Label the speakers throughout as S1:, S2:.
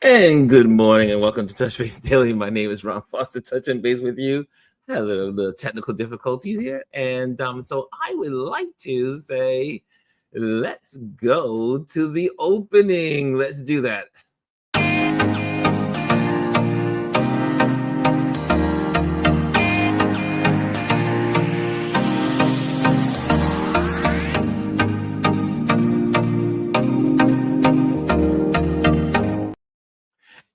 S1: And good morning and welcome to Touch Base Daily. My name is Ron Foster, touching base with you. Had a little technical difficulty here. And so I would like to say, let's go to the opening. Let's do that.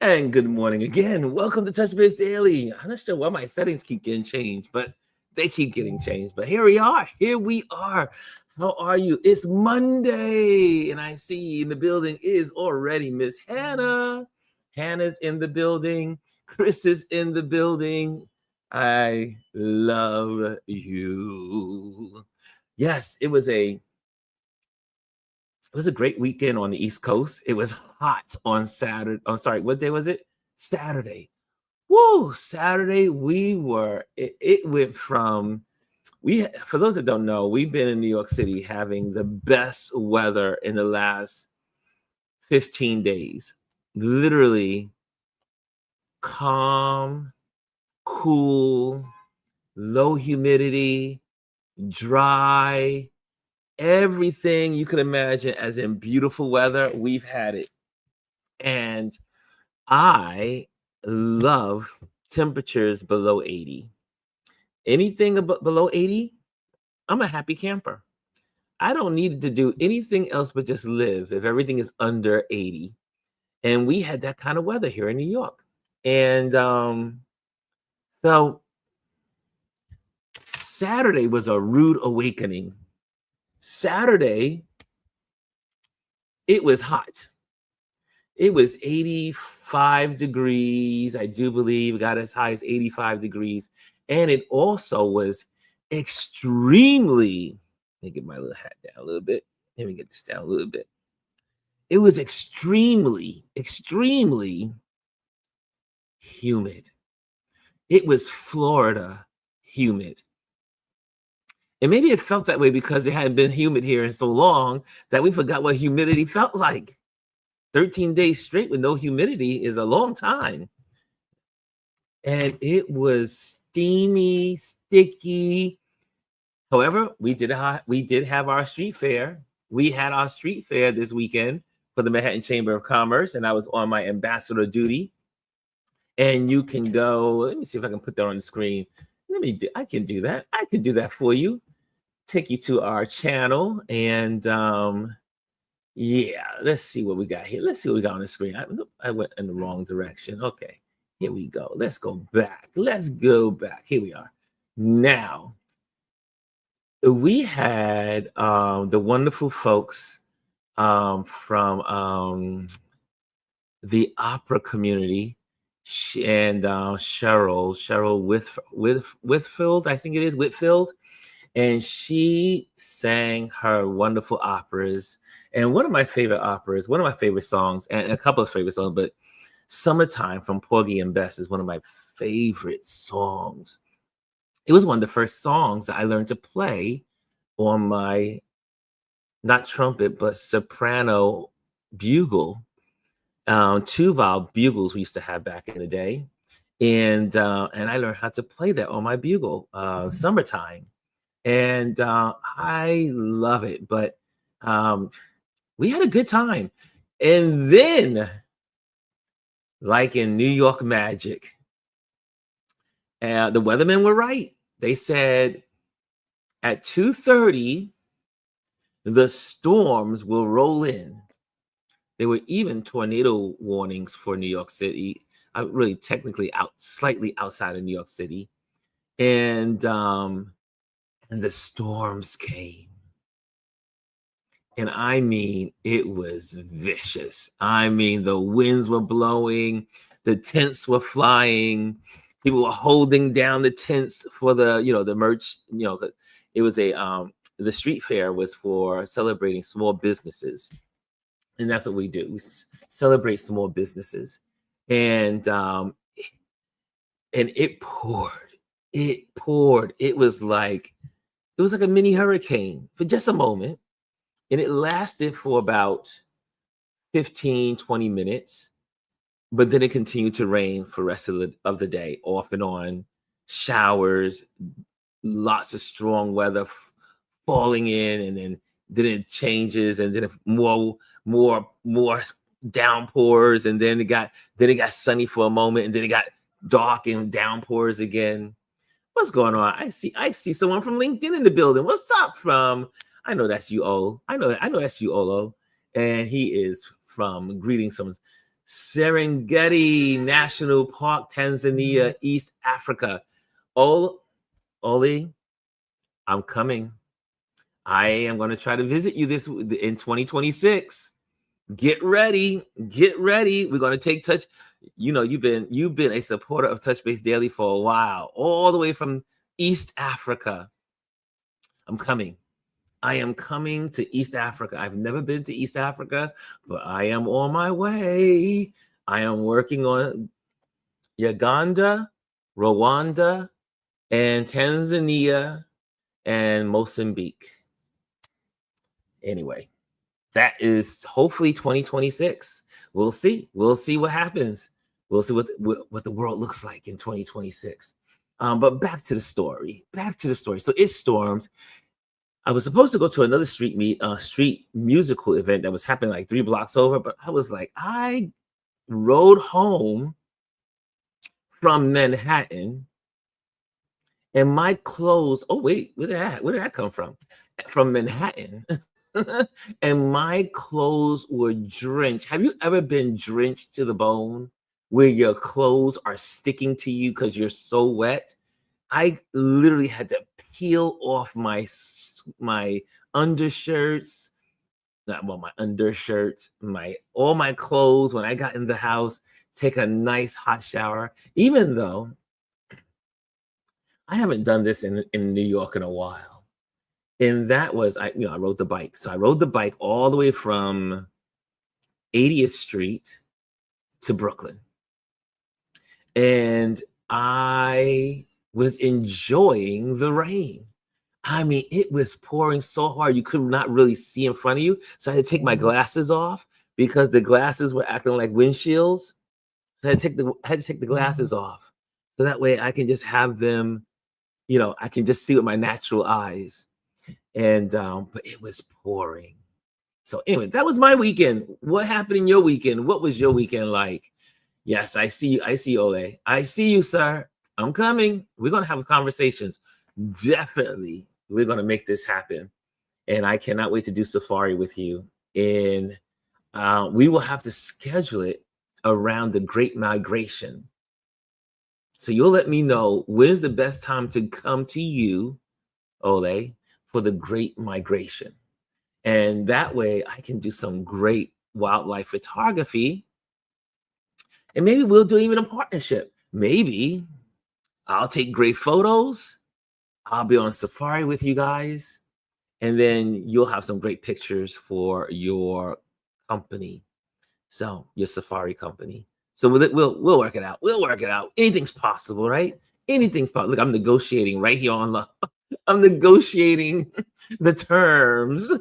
S1: And good morning again. Welcome to Touch Base Daily. I'm not sure why my settings keep getting changed, but they keep getting changed. But here we are. Here we are. How are you? It's Monday, and I see in the building is already Miss Hannah. Hannah's in the building. Chris is in the building. I love you. Yes, it was a great weekend on the East Coast. It was hot on Saturday. Oh, sorry, what day was it? Saturday. Woo! Saturday, it went from, for those that don't know, we've been in New York City having the best weather in the last 15 days. Literally calm, cool, low humidity, dry, everything you could imagine as in beautiful weather. We've had it. And I love temperatures below 80. Anything below 80, I'm a happy camper. I don't need to do anything else but just live if everything is under 80. And we had that kind of weather here in New York. And so Saturday was a rude awakening. Saturday, it was hot. It was 85 degrees, I do believe. It got as high as 85 degrees. And it also was extremely, let me get my little hat down a little bit. Let me get this down a little bit. It was extremely, extremely humid. It was Florida humid. And maybe it felt that way because it hadn't been humid here in so long that we forgot what humidity felt like. 13 days straight with no humidity is a long time. And it was steamy, sticky. However, we did have our street fair. We had our street fair this weekend for the Manhattan Chamber of Commerce, and I was on my ambassador duty. And you can go, let me see if I can put that on the screen. I can do that. I can do that for you. Take you to our channel and yeah, let's see what we got here. Let's see what we got on the screen. I went in the wrong direction. Okay, here we go. Let's go back. Let's go back. Here we are. Now, we had the wonderful folks from the opera community, and Cheryl Whitfield, I think it is Whitfield, and she sang her wonderful operas. And one of my favorite songs, and a couple of favorite songs, but "Summertime" from Porgy and Bess is one of my favorite songs. It was one of the first songs that I learned to play on my, not trumpet, but soprano bugle. Two valve bugles we used to have back in the day. And I learned how to play that on my bugle, "Summertime." And I love it. But we had a good time. And then, like in New York magic, the weathermen were right. They said at 2:30, the storms will roll in. There were even tornado warnings for New York City, really technically slightly outside of New York City. And the storms came. And I mean, it was vicious. I mean, the winds were blowing, the tents were flying, people were holding down the tents for the merch. It was the street fair was for celebrating small businesses, and that's what we do. We celebrate small businesses, and it poured. It poured. It was like a mini hurricane for just a moment. And it lasted for about 15, 20 minutes. but then it continued to rain for the rest of the day, off and on, showers, lots of strong weather falling in, and then it changes, and then more downpours, and then it got sunny for a moment, and then it got dark and downpours again. What's going on? I see someone from LinkedIn in the building. What's up from? I know that's you, O. I know that's you, Olo. And he is from greetings from Serengeti National Park, Tanzania, East Africa. Oli, I'm coming. I am going to try to visit you in 2026. Get ready. Get ready. We're going to take touch. You've been a supporter of Touch Base Daily for a while, all the way from East Africa. I'm coming. I am coming to East Africa. I've never been to East Africa, but I am on my way. I am working on Uganda, Rwanda, and Tanzania, and Mozambique. Anyway, that is hopefully 2026. We'll see. We'll see what happens. We'll see what the world looks like in 2026. But back to the story. So it stormed. I was supposed to go to another street musical event that was happening like 3 blocks over, but I was like, I rode home from Manhattan, and my clothes. Oh wait, where did that come from? From Manhattan. And my clothes were drenched. Have you ever been drenched to the bone where your clothes are sticking to you because you're so wet? I literally had to peel off my undershirts, my undershirts, all my clothes when I got in the house, take a nice hot shower, even though I haven't done this in New York in a while. And that was, I rode the bike. So I rode the bike all the way from 80th Street to Brooklyn. And I was enjoying the rain. I mean, it was pouring so hard you could not really see in front of you. So I had to take my glasses off because the glasses were acting like windshields. So I had to take the glasses off. So that way I can just have them, I can just see with my natural eyes. And but it was pouring. So anyway, that was my weekend. What happened in your weekend? What was your weekend like? Yes, I see you. I see Ole. I see you, sir. I'm coming. We're gonna have conversations. Definitely, we're gonna make this happen. And I cannot wait to do safari with you. And we will have to schedule it around the Great Migration. So you'll let me know when's the best time to come to you, Ole, for the Great Migration. And that way I can do some great wildlife photography. And maybe we'll do even a partnership. Maybe I'll take great photos. I'll be on safari with you guys. And then you'll have some great pictures for your company. So your safari company. So we'll work it out. We'll work it out. Anything's possible, right? Anything's possible. Look, I'm negotiating right here on love. I'm negotiating the terms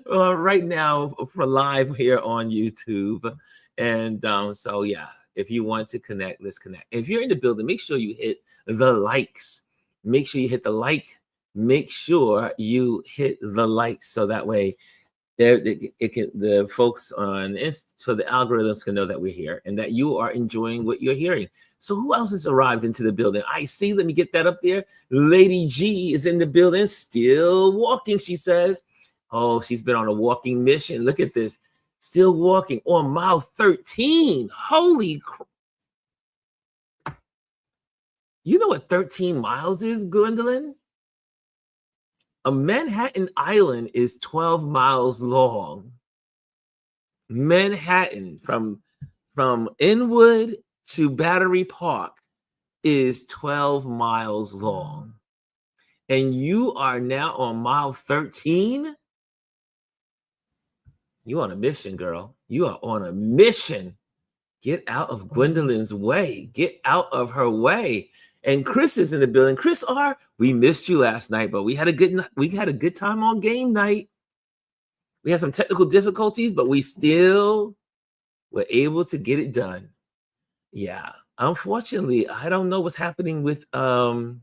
S1: right now for live here on YouTube. And so, yeah, if you want to connect, let's connect. If you're in the building, make sure you hit the likes. Make sure you hit the like. Make sure you hit the likes so that way the folks on so the algorithms can know that we're here and that you are enjoying what you're hearing. So who else has arrived into the building? I see. Let me get that up there. Lady G is in the building, still walking, she says. Oh, she's been on a walking mission. Look at this. Still walking on mile 13. Holy crap. You know what 13 miles is, Gwendolyn? A Manhattan Island is 12 miles long. Manhattan from Inwood to Battery Park is 12 miles long. And you are now on mile 13? You on a mission, girl. You are on a mission. Get out of Gwendolyn's way. Get out of her way. And Chris is in the building. Chris R., we missed you last night, but we had a good time on game night. We had some technical difficulties, but we still We're able to get it done. Yeah. Unfortunately, I don't know what's happening with the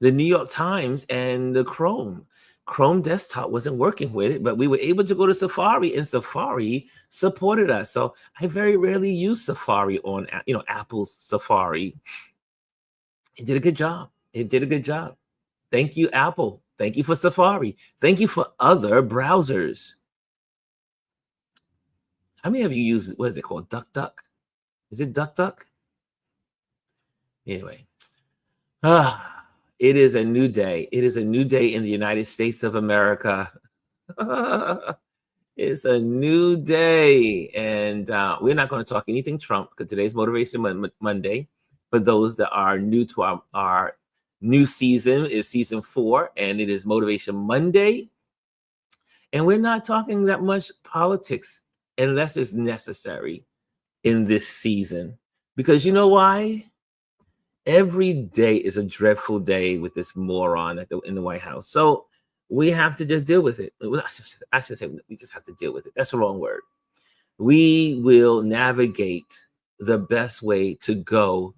S1: New York Times and the Chrome. Chrome desktop wasn't working with it, but we were able to go to Safari, and Safari supported us. So I very rarely use Safari on, Apple's Safari. It did a good job. It did a good job. Thank you, Apple. Thank you for Safari. Thank you for other browsers. How many of you use, what is it called? DuckDuck? Is it DuckDuck? Anyway, it is a new day. It is a new day in the United States of America. It's a new day. And we're not going to talk anything Trump because today's Motivation Monday. For those that are new to our new season, is season 4, and it is Motivation Monday. And we're not talking that much politics unless it's necessary in this season. Because you know why? Every day is a dreadful day with this moron in the White House. So we have to just deal with it. I should say we just have to deal with it. That's the wrong word. We will navigate the best way to go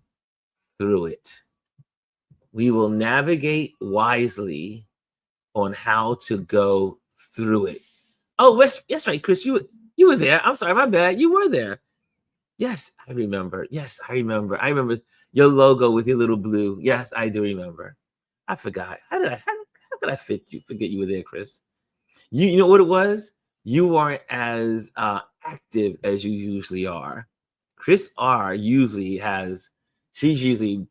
S1: through it. We will navigate wisely on how to go through it. Oh, that's right, Chris. You were there. I'm sorry, my bad. You were there. Yes, I remember. Yes, I remember. I remember your logo with your little blue. Yes, I do remember. I forgot. How could I forget you were there, Chris? You know what it was? You weren't as active as you usually are. Chris R she's usually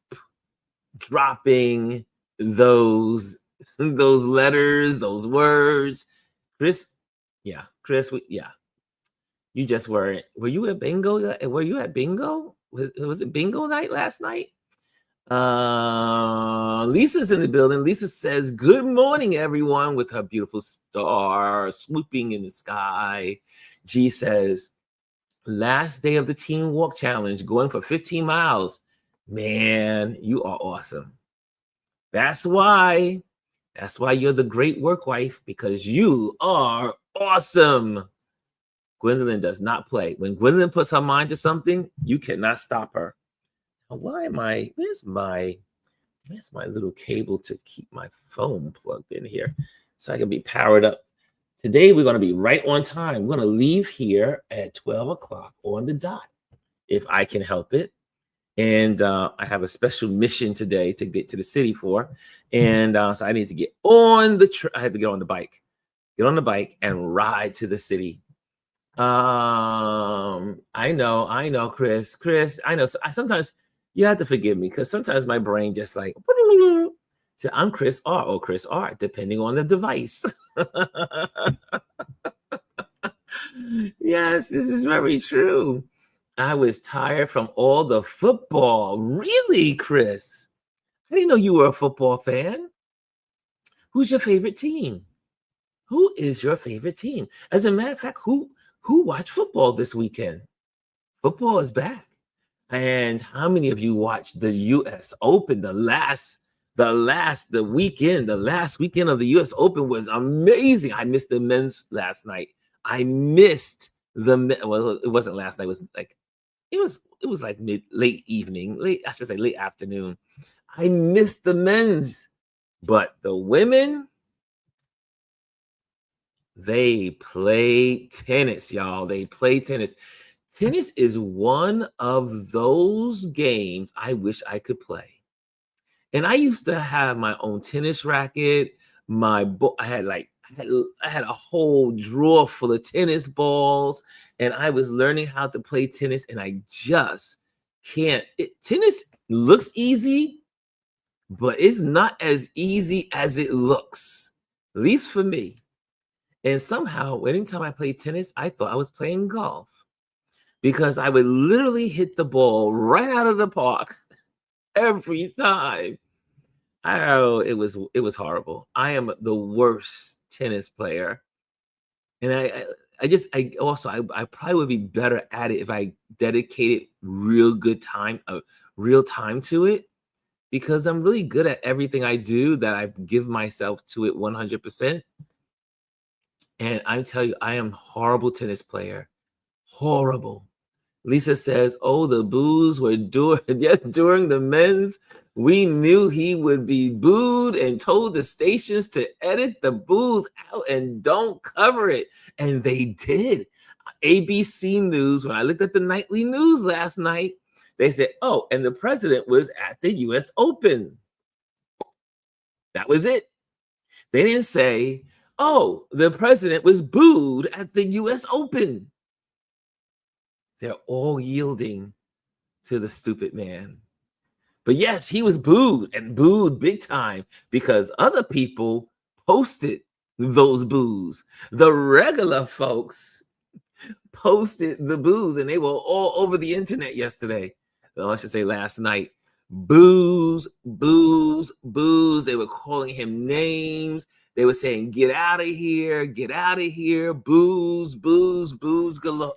S1: dropping those letters, those words. Chris, you just weren't. Were you at bingo? Were you at bingo? Was it bingo night last night? Lisa's in the building. Lisa says, "Good morning, everyone," with her beautiful star swooping in the sky. G says, "Last day of the Teen Walk Challenge, going for 15 miles. Man, you are awesome. That's why you're the great work wife, because you are awesome." Gwendolyn does not play. When Gwendolyn puts her mind to something, you cannot stop her. Now, where's my little cable to keep my phone plugged in here so I can be powered up? Today, we're going to be right on time. We're going to leave here at 12 o'clock on the dot, if I can help it. And I have a special mission today to get to the city for. And so I need to get on I have to get on the bike. Get on the bike and ride to the city. I know, Chris, I know. So sometimes you have to forgive me because sometimes my brain just like, so I'm Chris R or Chris R, depending on the device. Yes, this is very true. I was tired from all the football. Really, Chris? I didn't know you were a football fan. Who's your favorite team? Who is your favorite team? As a matter of fact, who watched football this weekend? Football is back. And how many of you watched the US Open? The last weekend of the US Open was amazing. I missed the men's last night. I missed well, it wasn't last night. It was like late afternoon. I missed the men's, but the women, they play tennis, y'all. They play tennis. Tennis is one of those games I wish I could play. And I used to have my own tennis racket. I had a whole drawer full of tennis balls, and I was learning how to play tennis, and I just can't. Tennis looks easy, but it's not as easy as it looks, at least for me. And somehow, anytime I played tennis, I thought I was playing golf because I would literally hit the ball right out of the park every time. Oh, it was horrible. I am the worst tennis player. And I probably would be better at it if I dedicated real time to it, because I'm really good at everything I do, that I give myself to it 100%. And I tell you, I am a horrible tennis player. Horrible. Lisa says, oh, the boos were during the men's. We knew he would be booed and told the stations to edit the boos out and don't cover it. And they did. ABC News, when I looked at the nightly news last night, they said, oh, and the president was at the US Open. That was it. They didn't say, oh, the president was booed at the US Open. They're all yielding to the stupid man. But yes, he was booed and booed big time because other people posted those boos. The regular folks posted the boos, and they were all over the internet yesterday. Well, I should say last night. Boos, boos, boos. They were calling him names. They were saying, get out of here, boos, boos, boos galore.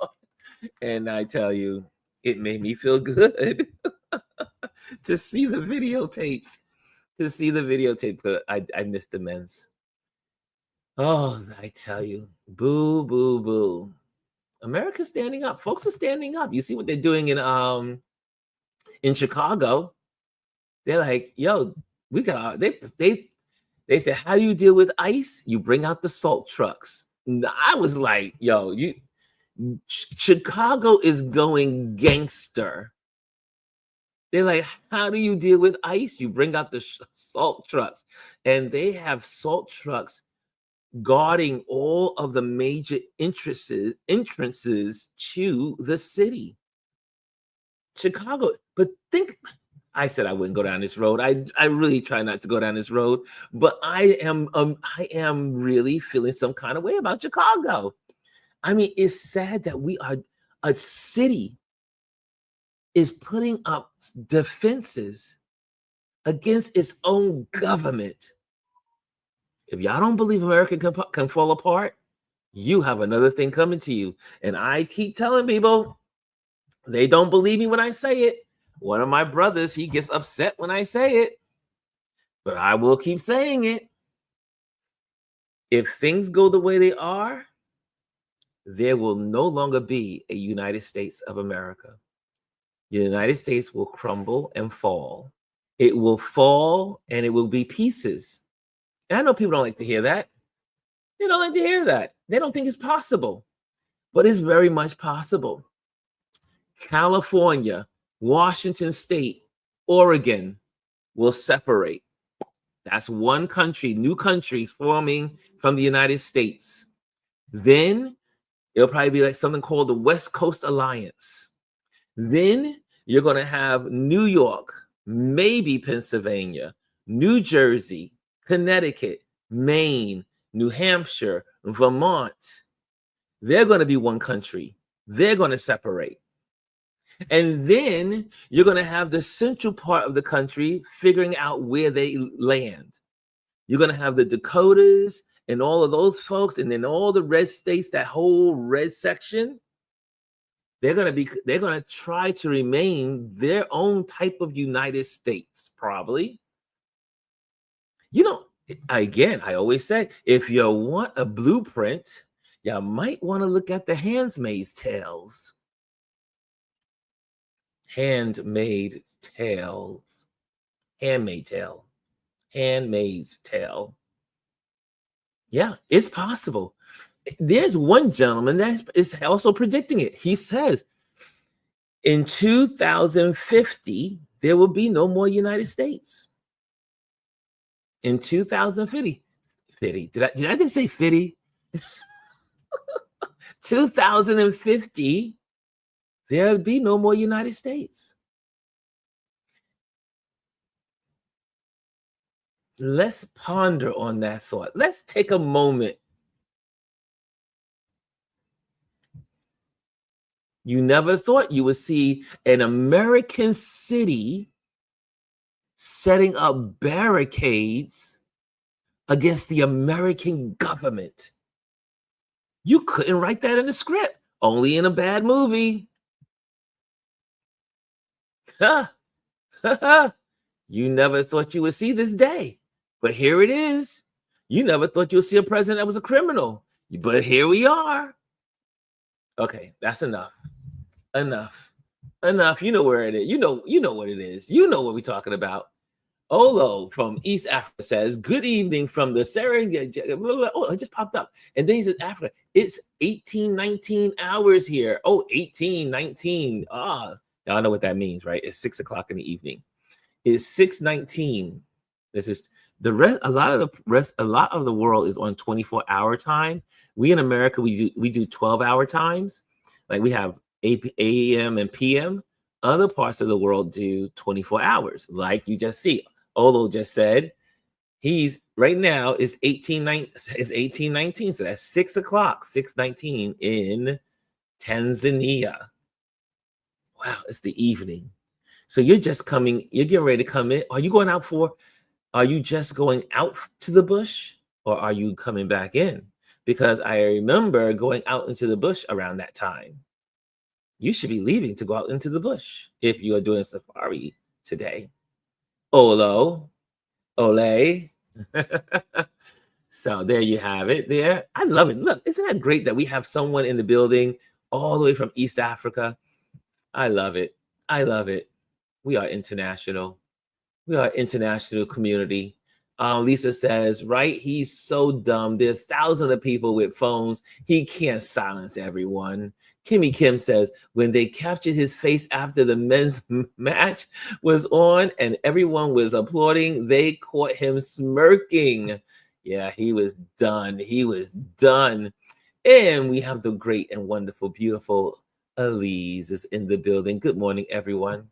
S1: And I tell you, it made me feel good to see the videotapes, because I missed the men's. Oh, I tell you, boo, boo, boo. America's standing up. Folks are standing up. You see what they're doing in Chicago. They're like, yo, we got they said, how do you deal with ICE? You bring out the salt trucks. And I was like, yo, Chicago is going gangster. They're like, how do you deal with ICE? You bring out the salt trucks. And they have salt trucks guarding all of the major entrances to the city. Chicago, but I said I wouldn't go down this road. I really try not to go down this road, but I am really feeling some kind of way about Chicago. I mean, it's sad that a city is putting up defenses against its own government. If y'all don't believe America can fall apart, you have another thing coming to you. And I keep telling people, they don't believe me when I say it. One of my brothers, he gets upset when I say it, but I will keep saying it. If things go the way they are, there will no longer be a United States of America. The United States will crumble and fall. It will fall and it will be pieces. And I know people don't like to hear that. They don't like to hear that. They don't think it's possible, but it's very much possible. California, Washington State, Oregon will separate. That's one country, new country forming from the United States. Then it'll probably be like something called the West Coast Alliance. Then you're going to have New York, maybe Pennsylvania, New Jersey, Connecticut, Maine, New Hampshire, Vermont. They're going to be one country. They're going to separate. And then you're going to have the central part of the country figuring out where they land. You're going to have the Dakotas and all of those folks, and then all the red states, that whole red section. They're going to try to remain their own type of United States, probably. You know, again, I always say, if you want a blueprint, you might want to look at the Handmaid's Tales. Handmaid's Tale. Yeah, it's possible. There's one gentleman that is also predicting it. He says, in 2050, there will be no more United States. In 2050. Did I just say 50? 2050, there'll be no more United States. Let's ponder on that thought. Let's take a moment. You never thought you would see an American city setting up barricades against the American government. You couldn't write that in the script, only in a bad movie. You never thought you would see this day, but here it is. You never thought you would see a president that was a criminal, but here we are. Okay, that's enough. Enough. Enough. You know where it is. You know what it is. You know what we're talking about. Olo from East Africa says, "Good evening from the Serengeti." Oh, it just popped up. And then he says, "Africa, it's 18:19 hours here." Oh, 18:19. Ah, y'all know what that means, right? It's 6 o'clock in the evening. It's 6:19. This is the rest. A lot of the world is on 24-hour time. We in America, we do 12-hour times. Like we have AM and PM. Other parts of the world do 24 hours, like you just see. Olo just said he's right now is 1819. So that's 6 o'clock, 6:19 in Tanzania. Wow, it's the evening. So you're getting ready to come in. Are you just going out to the bush or are you coming back in? Because I remember going out into the bush around that time. You should be leaving to go out into the bush if you are doing safari today. Olo, ole. So there you have it there. I love it. Look, isn't that great that we have someone in the building all the way from East Africa? I love it. I love it. We are international. We are international community. Lisa says, right? He's so dumb. There's thousands of people with phones. He can't silence everyone. Kimmy Kim says, when they captured his face after the men's match was on and everyone was applauding, they caught him smirking. Yeah, he was done. He was done. And we have the great and wonderful, beautiful Elise is in the building. Good morning, everyone.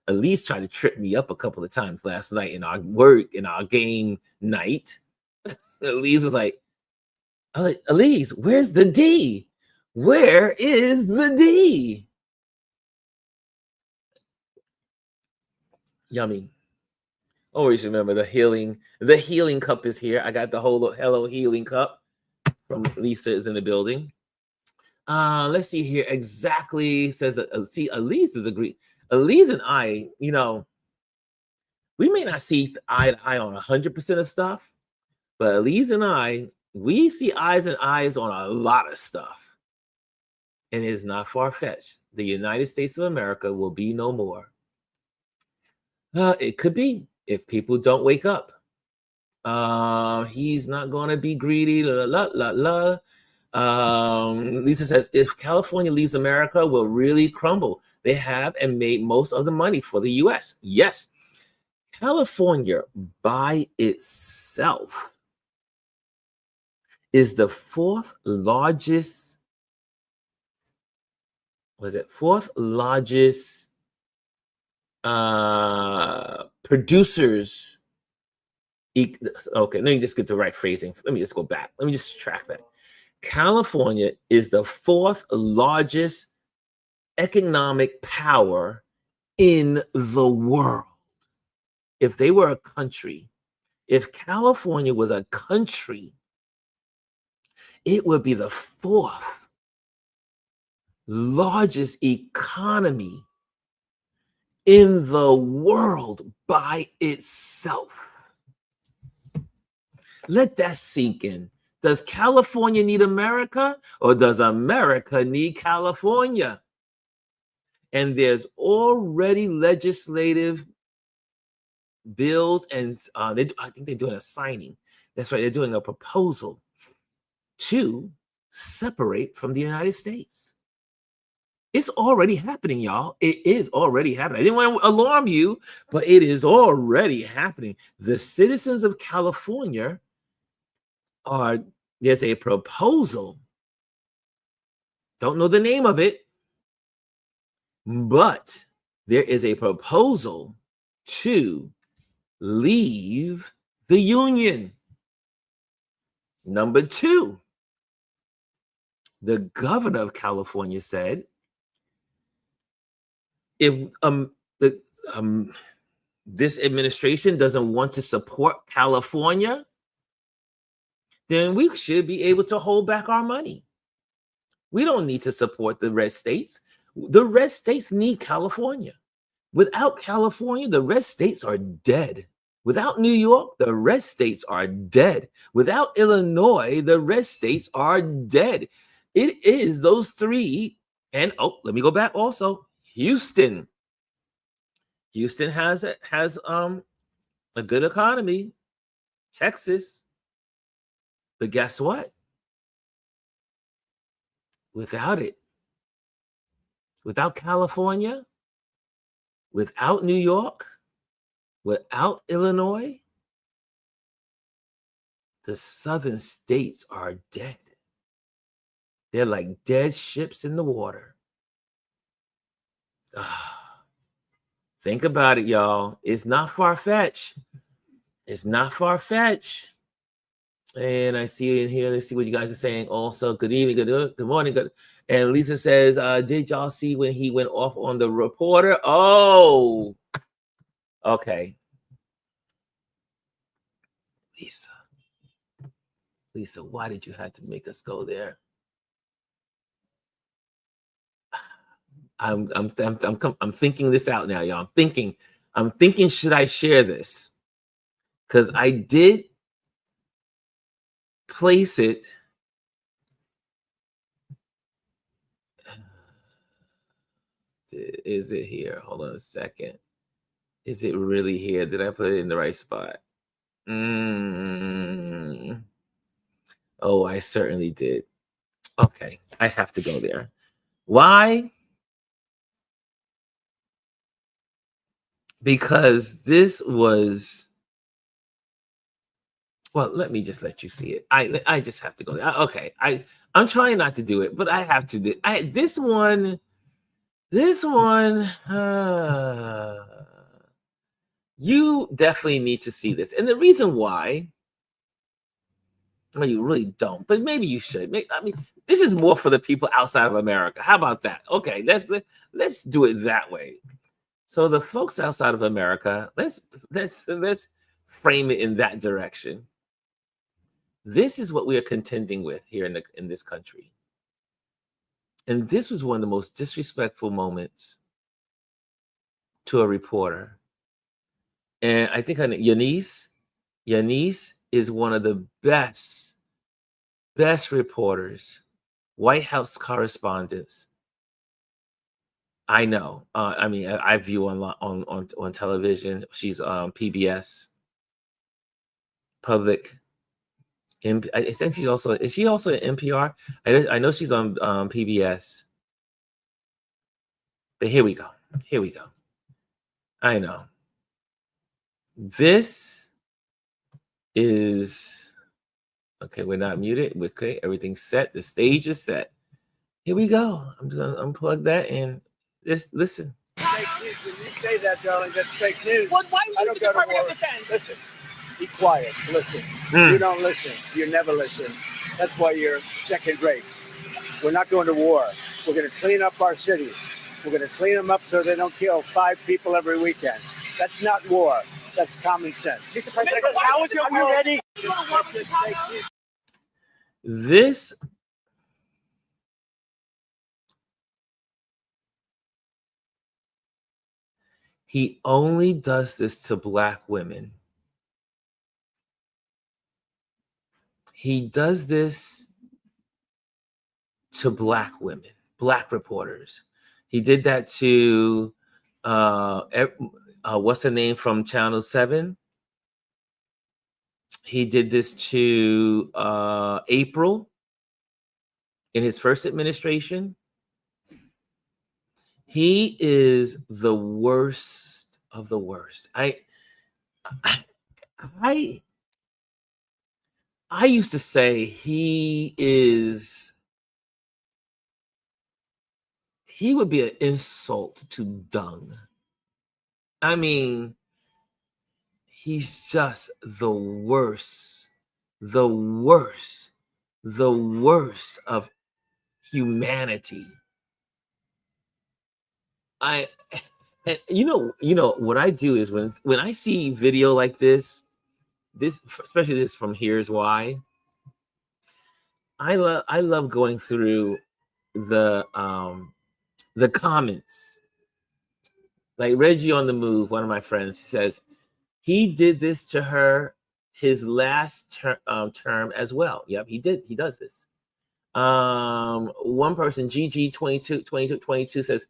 S1: Elise tried to trip me up a couple of times last night in our game night. Elise was like, Elise, where's the D? Where is the D? Yummy. Always remember the healing cup is here. I got the whole Hello Healing Cup from Lisa is in the building. Let's see here. Exactly says, see, Elise is agreed. Elise and I, we may not see eye to eye on 100% of stuff, but Elise and I, we see eyes and eyes on a lot of stuff. And it is not far-fetched. The United States of America will be no more. It could be if people don't wake up. He's not going to be greedy. Lisa says, if California leaves America, will really crumble. They have and made most of the money for the U.S. Yes. California by itself is the fourth largest producers. Okay, let me just get the right phrasing. Let me just go back. Let me just track that. California is the fourth largest economic power in the world. If they were a country, if California was a country, it would be the fourth largest economy in the world by itself. Let that sink in. Does California need America or does America need California? And there's already legislative bills and I think they're doing a signing. That's right. They're doing a proposal to separate from the United States. It's already happening, y'all. It is already happening. I didn't want to alarm you, but it is already happening. The citizens of California there's a proposal. Don't know the name of it, but there is a proposal to leave the union. Number two, the governor of California said, if this administration doesn't want to support California, then we should be able to hold back our money. We don't need to support the red states. The red states need California. Without California, the red states are dead. Without New York, the red states are dead. Without Illinois, the red states are dead. It is those three. And let me go back also. Houston. Houston has a good economy. Texas. But guess what? Without it, without California, without New York, without Illinois, the southern states are dead. They're like dead ships in the water. Think about it, y'all. It's not far-fetched. It's not far-fetched. And I see in here, let's see what you guys are saying. Also, good evening, good morning, good. And Lisa says, did y'all see when he went off on the reporter? Oh, okay. Lisa, why did you have to make us go there? I'm thinking this out now, y'all. I'm thinking, should I share this? Because I did place it. Is it here? Hold on a second. Is it really here? Did I put it in the right spot? Oh, I certainly did. Okay, I have to go there. Why? Because this was, well, let me just let you see it. I just have to go there. Okay, I'm trying not to do it, but I have to do. This one. You definitely need to see this, and the reason why. Well, you really don't, but maybe you should. I mean, this is more for the people outside of America. How about that? Okay, let's do it that way. So the folks outside of America, let's frame it in that direction. This is what we are contending with here in this country. And this was one of the most disrespectful moments to a reporter. And I think Yanis is one of the best reporters, White House correspondents. I know. I mean, I view on television. She's PBS, Public. I think she's also. Is she also at NPR? I know she's on PBS. But here we go. Here we go. I know. This is okay. We're not muted. Okay, everything's set. The stage is set. Here we go. I'm just gonna unplug that and just listen.
S2: Fake news. When you say that, darling, that's fake news.
S3: Well, why would the Department of Defense?
S2: Listen, be quiet. Listen. You don't listen. You never listen. That's why you're second rate. We're not going to war. We're going to clean up our cities. We're going to clean them up so they don't kill 5 people every weekend. That's not war. That's common sense.
S3: Mr. President, how is your war ready?
S1: This he only does this to Black women. He does this to Black women, Black reporters. He did that to what's her name from Channel 7? He did this to April in his first administration. He is the worst of the worst. I used to say he would be an insult to dung. I mean, he's just the worst of humanity. And you know what I do is when I see video like this, especially this from Here's Why, I love going through the comments. Like Reggie on the Move, one of my friends, says he did this to her his last term as well. Yep, he did. He does this. One person, GG22 says,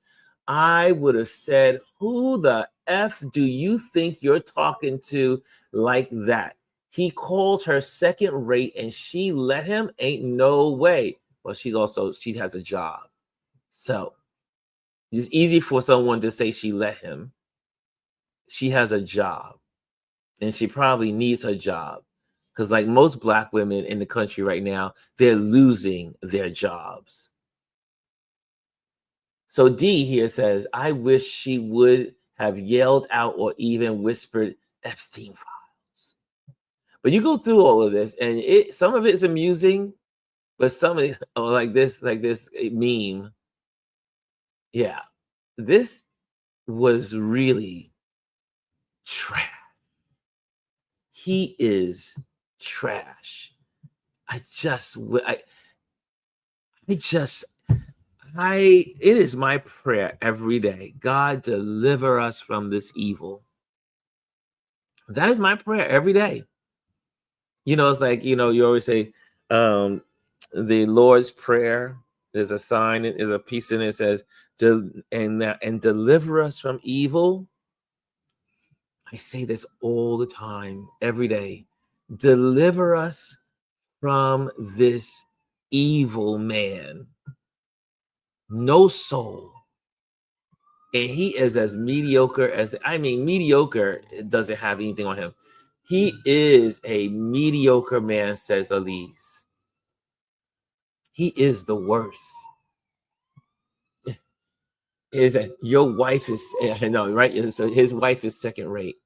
S1: I would have said, who the F do you think you're talking to like that? He called her second rate and she let him? Ain't no way. Well, she has a job. So it's easy for someone to say she let him. She has a job and she probably needs her job. Because like most Black women in the country right now, they're losing their jobs. So D here says, I wish she would have yelled out or even whispered Epstein files. But you go through all of this and some of it's amusing, but some of it, like this meme. Yeah, this was really trash. He is trash. It is my prayer every day. God, deliver us from this evil. That is my prayer every day. It's like, you always say, the Lord's Prayer. There's a sign, there's a piece in it that says, and deliver us from evil. I say this all the time, every day. Deliver us from this evil man. No soul. And he is as mediocre mediocre doesn't have anything on him. He is a mediocre man, says Elise. He is the worst. Your wife is, I know, right? So his wife is second rate.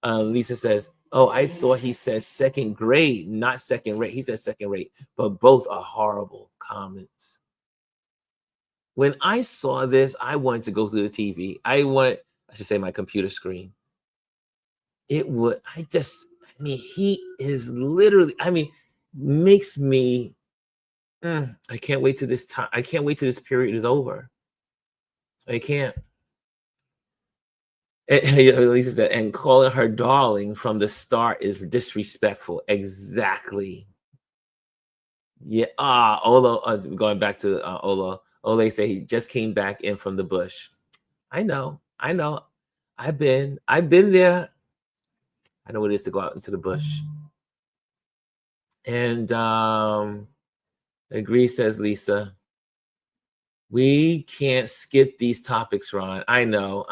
S1: Lisa says, oh, I thought he said second grade, not second rate. He said second rate, but both are horrible comments. When I saw this, I wanted to go through the TV. I should say my computer screen. He is literally, makes me, I can't wait till this time. I can't wait till this period is over. I can't. Lisa said, and calling her darling from the start is disrespectful. Exactly. Yeah. Ola, going back to Ola. Ole said he just came back in from the bush. I know. I've been there. I know what it is to go out into the bush. And agree, says Lisa. We can't skip these topics, Ron. I know.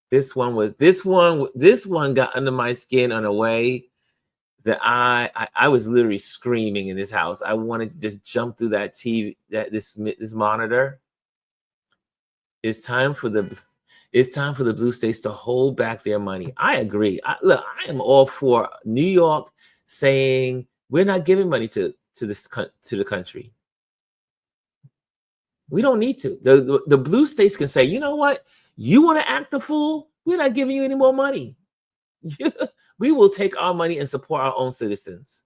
S1: This one got under my skin in a way that I was literally screaming in this house. I wanted to just jump through that TV, this monitor. It's time for the blue states to hold back their money. I agree. I am all for New York saying we're not giving money to the country. We don't need to. The blue states can say, you know what? You want to act the fool? We're not giving you any more money. We will take our money and support our own citizens.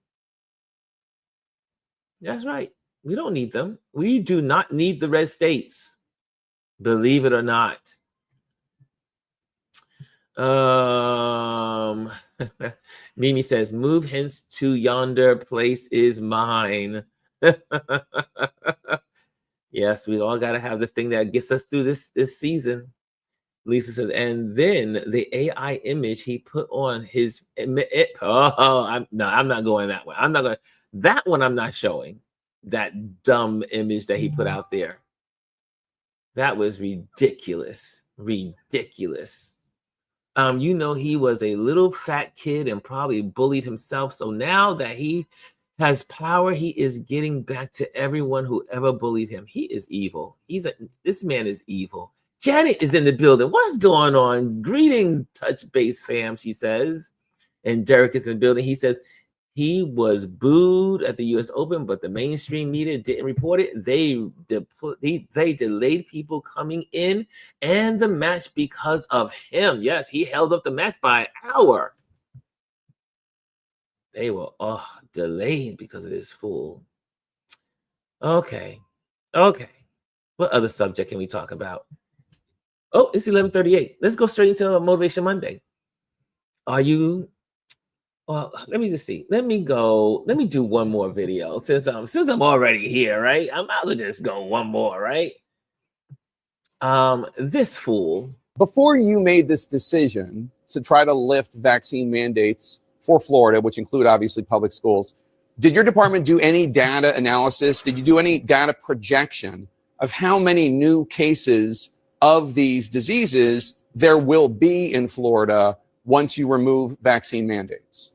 S1: That's right. We don't need them. We do not need the red states. Believe it or not. Mimi says, move hence to yonder place is mine. Yes, we all got to have the thing that gets us through this season. Lisa says, and then the AI image he put on his I'm not going that way. That one I'm not showing. That dumb image that he put out there. That was ridiculous. Ridiculous. He was a little fat kid and probably bullied himself. So now that he has power, he is getting back to everyone who ever bullied him. He is evil. This man is evil. Janet is in the building. What's going on? Greetings, Touch Base fam, she says. And Derek is in the building. He says he was booed at the U.S. Open, but the mainstream media didn't report it. They delayed people coming in and the match because of him. Yes, he held up the match by an hour. They were delayed because of this fool. Okay. What other subject can we talk about? Oh, it's 11:38. Let's go straight into Motivation Monday. Are you Well, let me just see. Let me do one more video since I'm already here, right? I'm about to just go one more, right? This fool.
S4: Before you made this decision to try to lift vaccine mandates for Florida, which include obviously public schools, did your department do any data analysis? Did you do any data projection of how many new cases of these diseases there will be in Florida once you remove vaccine mandates?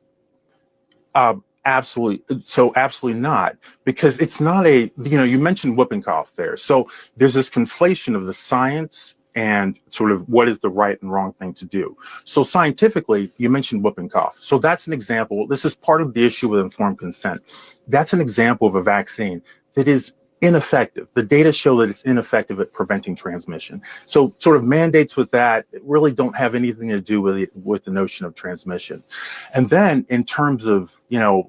S5: Absolutely. So absolutely not, because it's not you mentioned whooping cough there. So there's this conflation of the science and sort of what is the right and wrong thing to do. So scientifically, you mentioned whooping cough. So that's an example. This is part of the issue with informed consent. That's an example of a vaccine that is ineffective. The data show that it's ineffective at preventing transmission. So sort of mandates with that really don't have anything to do with the notion of transmission. And then in terms of,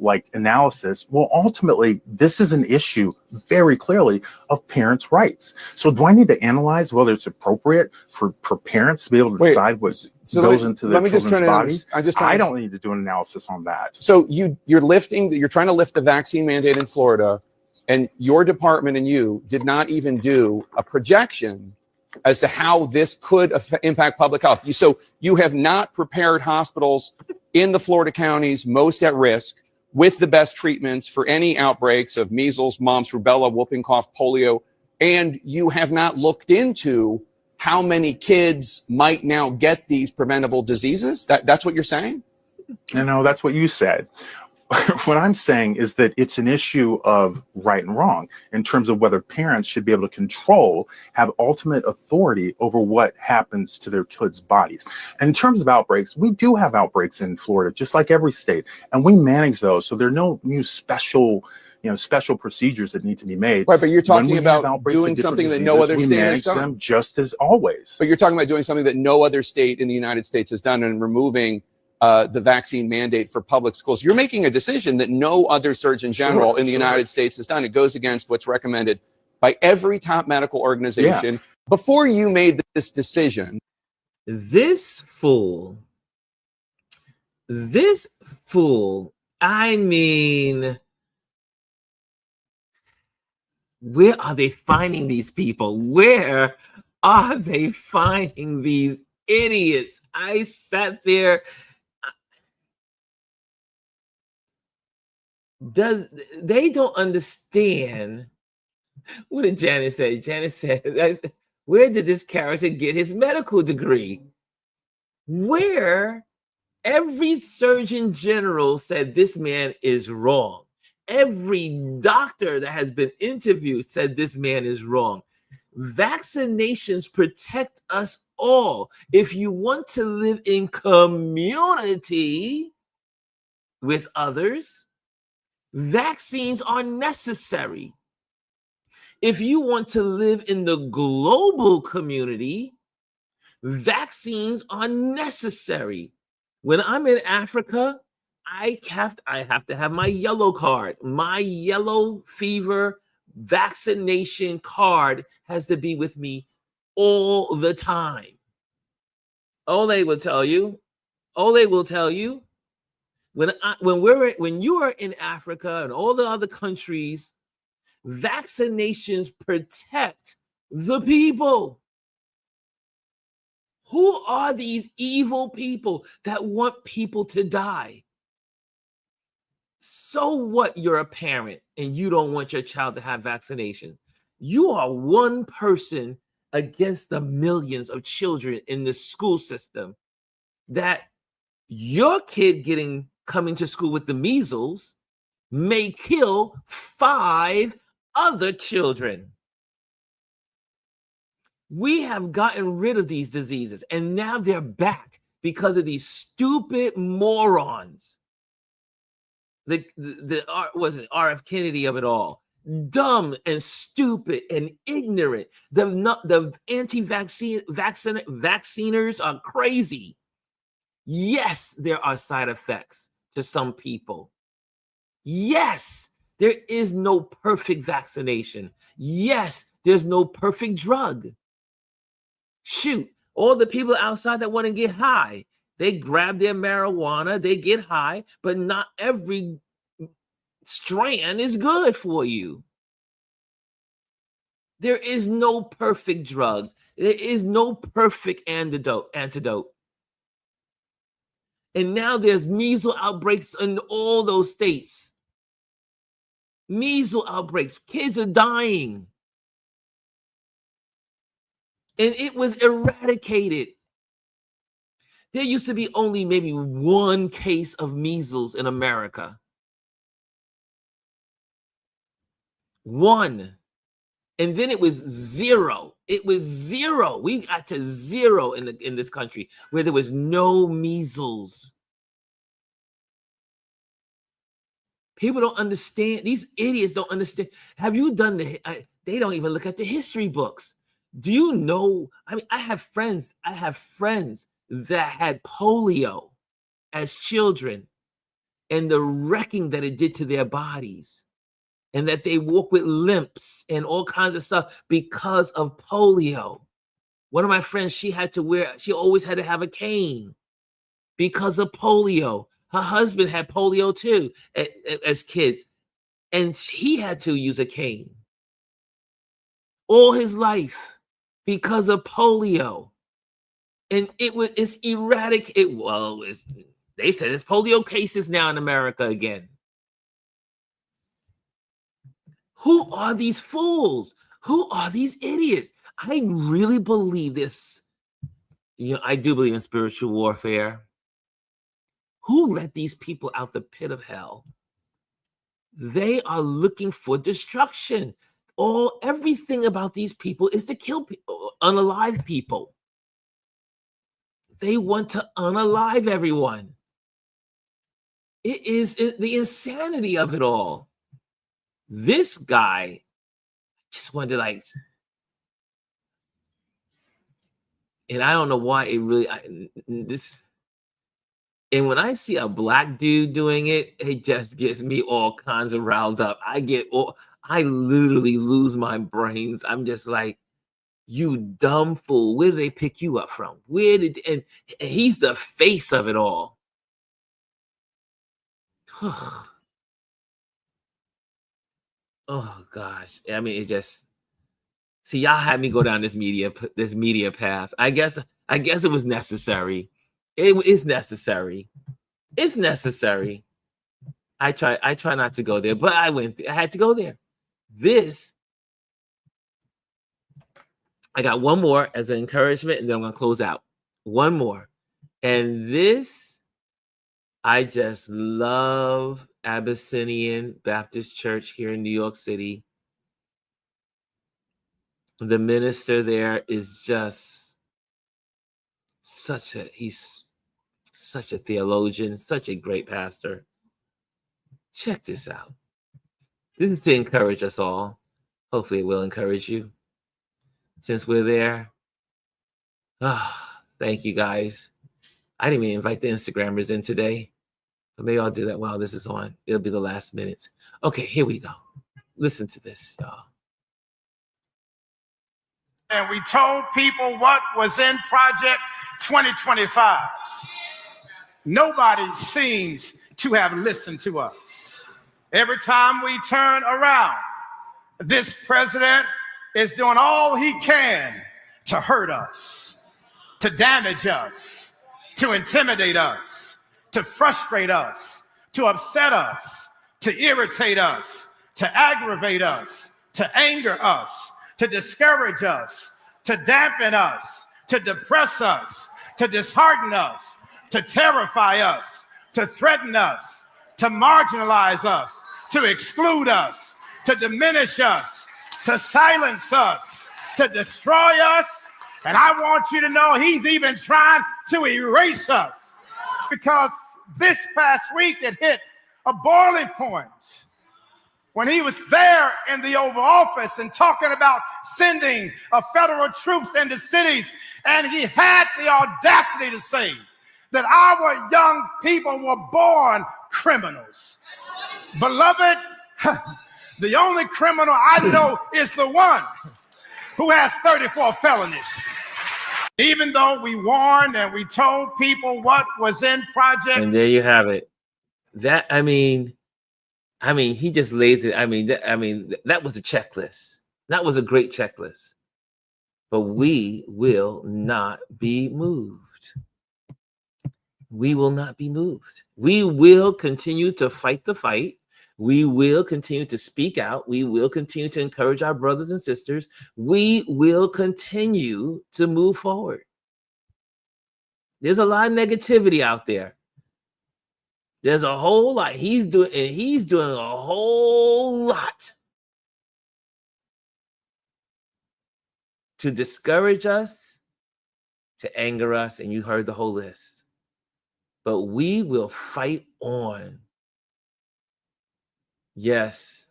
S5: like analysis, well, ultimately, this is an issue very clearly of parents' rights. So do I need to analyze whether it's appropriate for parents to be able to decide what goes into their children's bodies? I don't need to do an analysis on that.
S4: So you're trying to lift the vaccine mandate in Florida, and your department and you did not even do a projection as to how this could impact public health. So you have not prepared hospitals in the Florida counties most at risk with the best treatments for any outbreaks of measles, mumps, rubella, whooping cough, polio, and you have not looked into how many kids might now get these preventable diseases. That's what you're saying?
S5: No, that's what you said. What I'm saying is that it's an issue of right and wrong in terms of whether parents should be able to have ultimate authority over what happens to their kids' bodies. And in terms of outbreaks, we do have outbreaks in Florida, just like every state, and we manage those. So there are no new special procedures that need to be made.
S4: Right, but you're talking about doing something that no other state has done.
S5: Them just as always.
S4: But you're talking about doing something that no other state in the United States has done and removing the vaccine mandate for public schools. You're making a decision that no other Surgeon General in the United States has done. It goes against what's recommended by every top medical organization. Yeah. Before you made this decision,
S1: this fool, I mean, where are they finding these people? Where are they finding these idiots? I sat there. They don't understand. What did Janet say? Janet said, where did this character get his medical degree? Where every Surgeon General said this man is wrong. Every doctor that has been interviewed said this man is wrong. Vaccinations protect us all. If you want to live in community with others, vaccines are necessary. If you want to live in the global community, vaccines are necessary. When I'm in Africa, I have to have my yellow card. My yellow fever vaccination card has to be with me all the time. Ole will tell you. When you are in Africa and all the other countries, vaccinations protect the people. Who are these evil people that want people to die? So what? You're a parent and you don't want your child to have vaccination. You are one person against the millions of children in the school system that your kid coming to school with the measles may kill 5 other children. We have gotten rid of these diseases and now they're back because of these stupid morons. Was it R.F. Kennedy of it all? Dumb and stupid and ignorant. The vacciners are crazy. Yes, there are side effects to some people. Yes, there is no perfect vaccination. Yes, there's no perfect drug. Shoot, all the people outside that want to get high, They grab their marijuana, they get high, but not every strand is good for you. There is no perfect drug. There is no perfect antidote. And now there's measles outbreaks in all those states. Measles outbreaks. Kids are dying. And it was eradicated. There used to be only maybe one case of measles in America. One. And then it was zero. It was zero. We got to zero in this country where there was no measles. People don't understand. These idiots don't understand. Have you done they don't even look at the history books. Do you know? I mean, I have friends that had polio as children and the wrecking that it did to their bodies, and that they walk with limps and all kinds of stuff because of polio. One of my friends, she always had to have a cane because of polio. Her husband had polio too as kids, and he had to use a cane all his life because of polio. And it's erratic. They said there's polio cases now in America again. Who are these fools? Who are these idiots? I really believe this. I do believe in spiritual warfare. Who let these people out the pit of hell? They are looking for destruction. Everything about these people is to kill people, unalive people. They want to unalive everyone. It is the insanity of it all. This guy just wanted and I don't know why it really, and when I see a black dude doing it, it just gets me all kinds of riled up. I literally lose my brains. I'm just like, you dumb fool. Where did they pick you up from? And he's the face of it all. Oh gosh. I mean, see, y'all had me go down this media path. I guess it was necessary. It's necessary. It's necessary. I try not to go there, but I had to go there. I got one more as an encouragement, and then I'm gonna close out. One more. And this, I just love Abyssinian Baptist Church here in New York City. The minister there is just he's such a theologian, such a great pastor. Check this out. This is to encourage us all. Hopefully it will encourage you. Since we're there. Thank you guys. I didn't even invite the Instagrammers in today, but maybe I'll do that while this is on. It'll be the last minutes. Okay, here we go. Listen to this, y'all.
S6: And we told people what was in Project 2025. Nobody seems to have listened to us. Every time we turn around, this president is doing all he can to hurt us, to damage us, to intimidate us, to frustrate us, to upset us, to irritate us, to aggravate us, to anger us, to discourage us, to dampen us, to depress us, to dishearten us, to terrify us, to threaten us, to marginalize us, to exclude us, to diminish us, to silence us, to destroy us. And I want you to know he's even trying to erase us, because this past week it hit a boiling point when he was there in the Oval Office and talking about sending federal troops into cities, and he had the audacity to say that our young people were born criminals. Beloved, the only criminal I know is the one who has 34 felonies. Even though we warned and we told people what was in Project.
S1: And there you have it. That, I mean, he just lays it. That was a checklist. That was a great checklist. But we will not be moved. We will not be moved. We will continue to fight the fight. We will continue to speak out. We will continue to encourage our brothers and sisters. We will continue to move forward. There's a lot of negativity out there. There's a whole lot. He's doing a whole lot to discourage us, to anger us, and you heard the whole list. But we will fight on. Yes,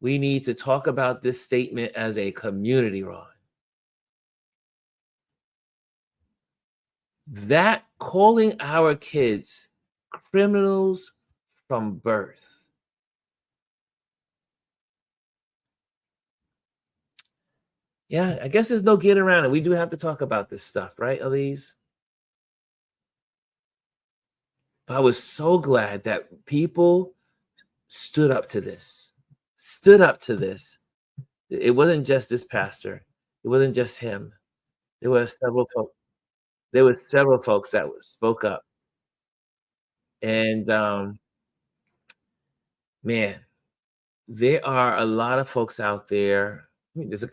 S1: we need to talk about this statement as a community, Ron. That calling our kids criminals from birth. Yeah, I guess there's no getting around it. We do have to talk about this stuff, right, Elise? But I was so glad that people stood up to this. It wasn't just this pastor. It wasn't just him. There were several folks. There were several folks that spoke up. And man, there are a lot of folks out there.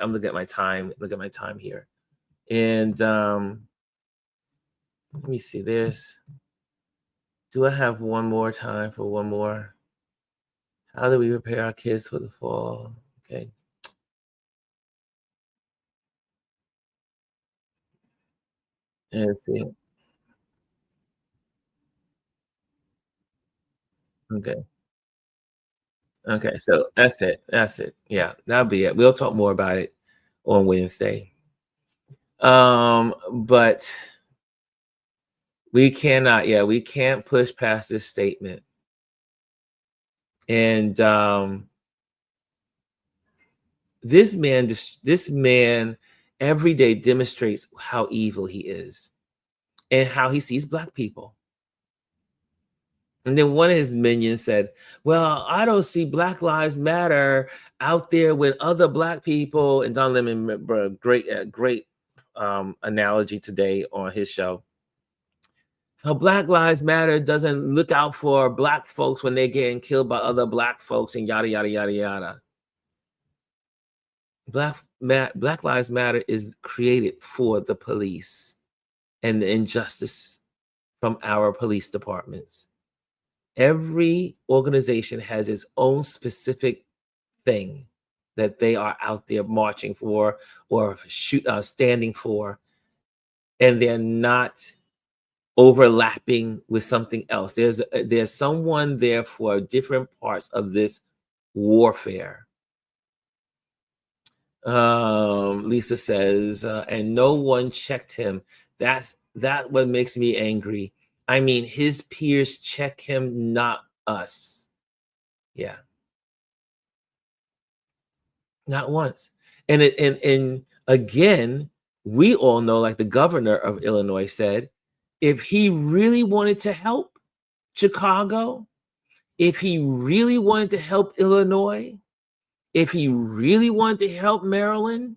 S1: I'm looking at my time. Look at my time here. And let me see. Do I have one more time for one more? How do we prepare our kids for the fall? Okay. Let's see. Okay. Okay. So that's it. Yeah, that'll be it. We'll talk more about it on Wednesday. But we can't push past this statement. And this man every day demonstrates how evil he is and how he sees Black people. And then one of his minions said, well, I don't see Black Lives Matter out there with other Black people. And Don Lemon, great analogy today on his show. How Black Lives Matter doesn't look out for Black folks when they're getting killed by other Black folks and yada, yada, yada, yada. Black Lives Matter is created for the police and the injustice from our police departments. Every organization has its own specific thing that they are out there marching for or standing for, and they're not overlapping with something else. There's someone there for different parts of this warfare. Lisa says, and no one checked him. That what makes me angry. I mean, his peers check him, not us. Yeah. Not once. And again, we all know, like the governor of Illinois said, if he really wanted to help Chicago, if he really wanted to help Illinois, if he really wanted to help Maryland,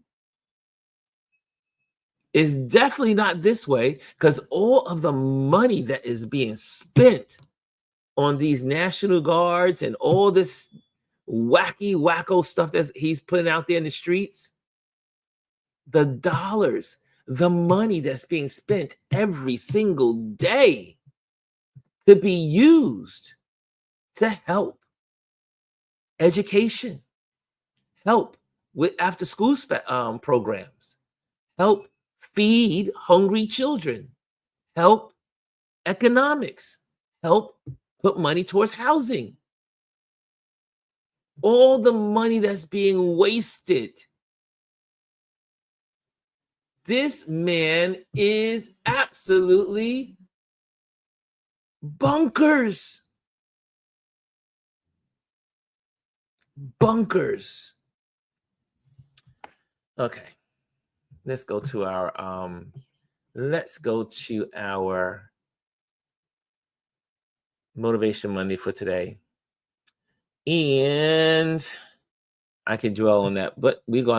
S1: it's definitely not this way, because all of the money that is being spent on these National Guards and all this wacko stuff that he's putting out there in the streets, the dollars, the money that's being spent every single day could be used to help education, help with after school programs, help feed hungry children, help economics, help put money towards housing. All the money that's being wasted. This man is absolutely bonkers. Bunkers. Okay. let's go to our Motivation Monday for today. And I can dwell on that, but we'll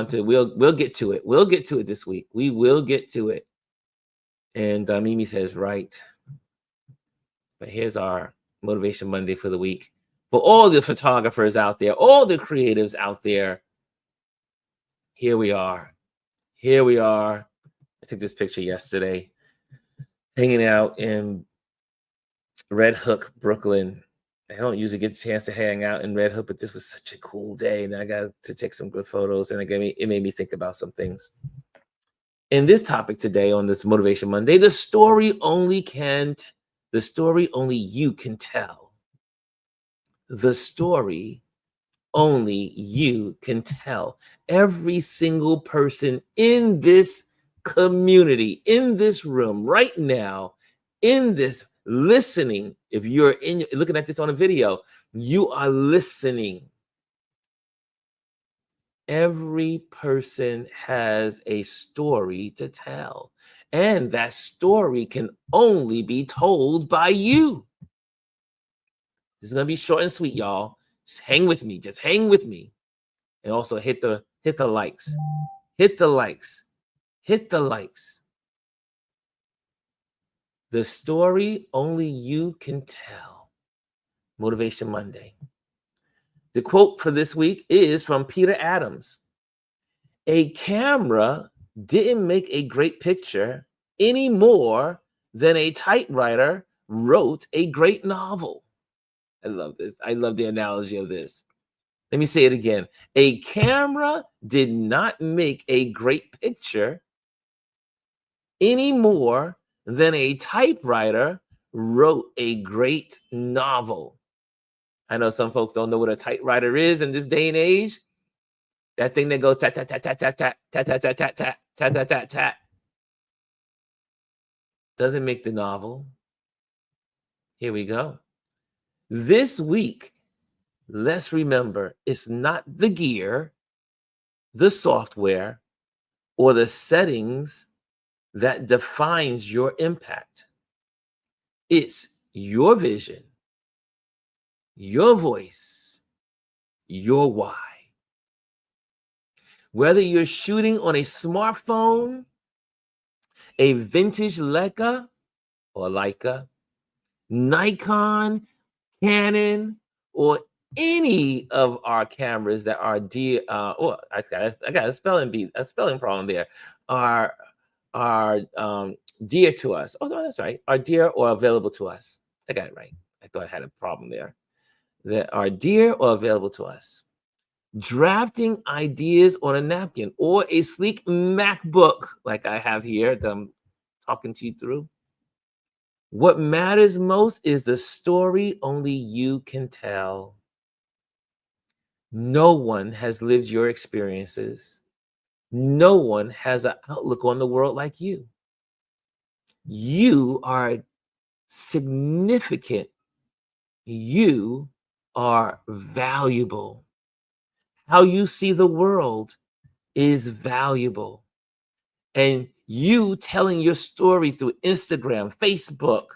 S1: get to it. We'll get to it this week. We will get to it. And Mimi says, right. But here's our Motivation Monday for the week. For all the photographers out there, all the creatives out there, here we are. Here we are. I took this picture yesterday, hanging out in Red Hook, Brooklyn. I don't usually get a chance to hang out in Red Hook, but this was such a cool day, and I got to take some good photos, and it made me think about some things. In this topic today, on this Motivation Monday, the story only you can tell. The story only you can tell. Every single person in this community, in this room right now, in this listening, if you're looking at this on a video, you are listening. Every person has a story to tell, and that story can only be told by you. This is going to be short and sweet, y'all. Just hang with me. Just hang with me. And also hit the likes. Hit the likes. Hit the likes. The story only you can tell. Motivation Monday. The quote for this week is from Peter Adams. A camera didn't make a great picture any more than a typewriter wrote a great novel. I love this. I love the analogy of this. Let me say it again. A camera did not make a great picture any more than a typewriter wrote a great novel. I know some folks don't know what a typewriter is in this day and age. That thing that goes tat, tat, tat, tat, tat, tat, tat, tat, tat, tat, tat, tat, tat, tat, tat. Doesn't make the novel. Here we go. This week, let's remember, it's not the gear, the software, or the settings that defines your impact. It's your vision, your voice, your why. Whether you're shooting on a smartphone, a vintage Leica or Leica, Nikon, Canon, or any of our cameras that are dear, I got a spelling problem there, are dear to us. Oh, no, that's right. Are dear or available to us. I got it right. I thought I had a problem there. That are dear or available to us. Drafting ideas on a napkin or a sleek MacBook like I have here that I'm talking to you through. What matters most is the story only you can tell. No one has lived your experiences. No one has an outlook on the world like you. You are significant. You are valuable. How you see the world is valuable. And you telling your story through Instagram, Facebook,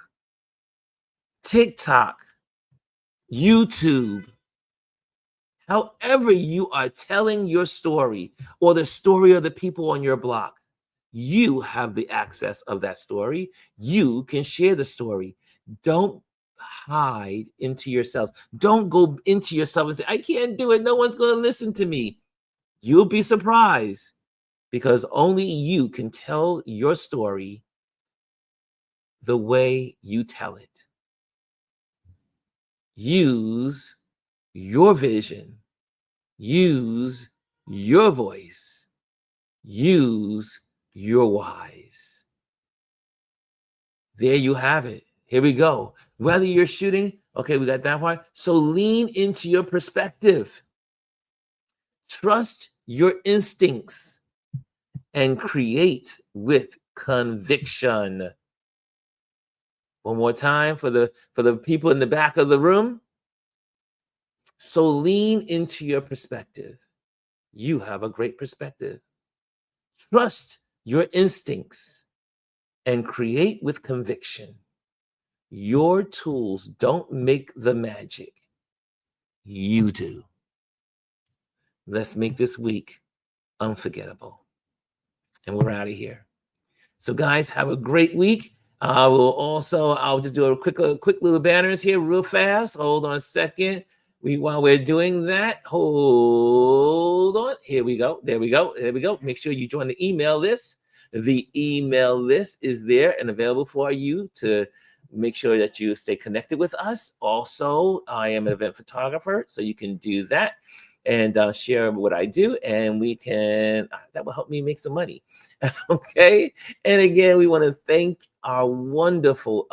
S1: TikTok, YouTube, however you are telling your story or the story of the people on your block, you have the access of that story. You can share the story. Don't hide into yourselves. Don't go into yourself and say, I can't do it. No one's going to listen to me. You'll be surprised because only you can tell your story the way you tell it. Use your vision. Use your voice. Use your whys. There you have it. Here we go. Whether you're shooting, okay, we got that part. So lean into your perspective. Trust your instincts and create with conviction. One more time for the people in the back of the room. So lean into your perspective. You have a great perspective. Trust your instincts and create with conviction. Your tools don't make the magic. You do. Let's make this week unforgettable. And we're out of here. So guys, have a great week. I'll just do a quick little banners here real fast. Hold on a second. While we're doing that, hold on. Here we go. There we go. There we go. Make sure you join the email list. The email list is there and available for you to make sure that you stay connected with us. Also, I am an event photographer, so you can do that and share what I do, and we can, that will help me make some money. Okay. And again, we want to thank our wonderful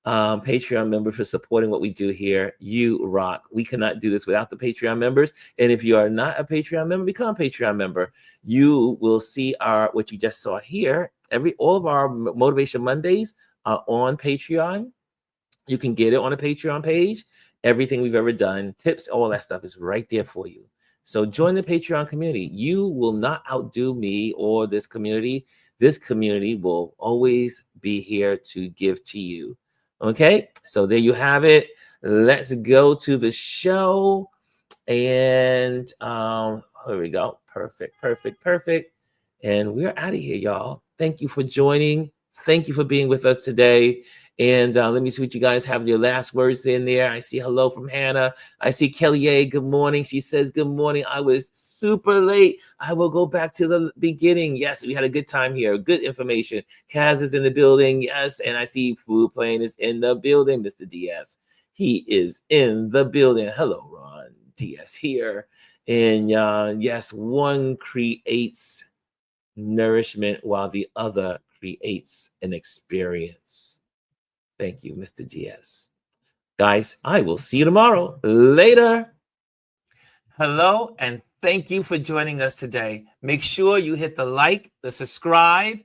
S1: Patreon member for supporting what we do here. You rock. We cannot do this without the Patreon members. And if you are not a Patreon member, become a Patreon member. You will see what you just saw here. All of our Motivation Mondays are on Patreon. You can get it on a Patreon page. Everything we've ever done, tips, all that stuff is right there for you. So join the Patreon community. You will not outdo me or this community. This community will always be here to give to you. Okay, so there you have it. Let's go to the show. And here we go. Perfect. And we're out of here, y'all. Thank you for joining. Thank you for being with us today. And let me see what you guys have your last words in there. I see hello from Hannah. I see Kelly A. Good morning. She says, good morning. I was super late. I will go back to the beginning. Yes, we had a good time here. Good information. Kaz is in the building. Yes. And I see Food Plane is in the building. Mr. DS. He is in the building. Hello, Ron. DS here. And yes, one creates nourishment while the other creates an experience. Thank you, Mr. DS. Guys, I will see you tomorrow. Later. Hello, and thank you for joining us today. Make sure you hit the like, the subscribe,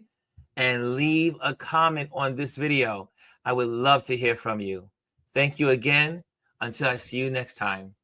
S1: and leave a comment on this video. I would love to hear from you. Thank you again. Until I see you next time.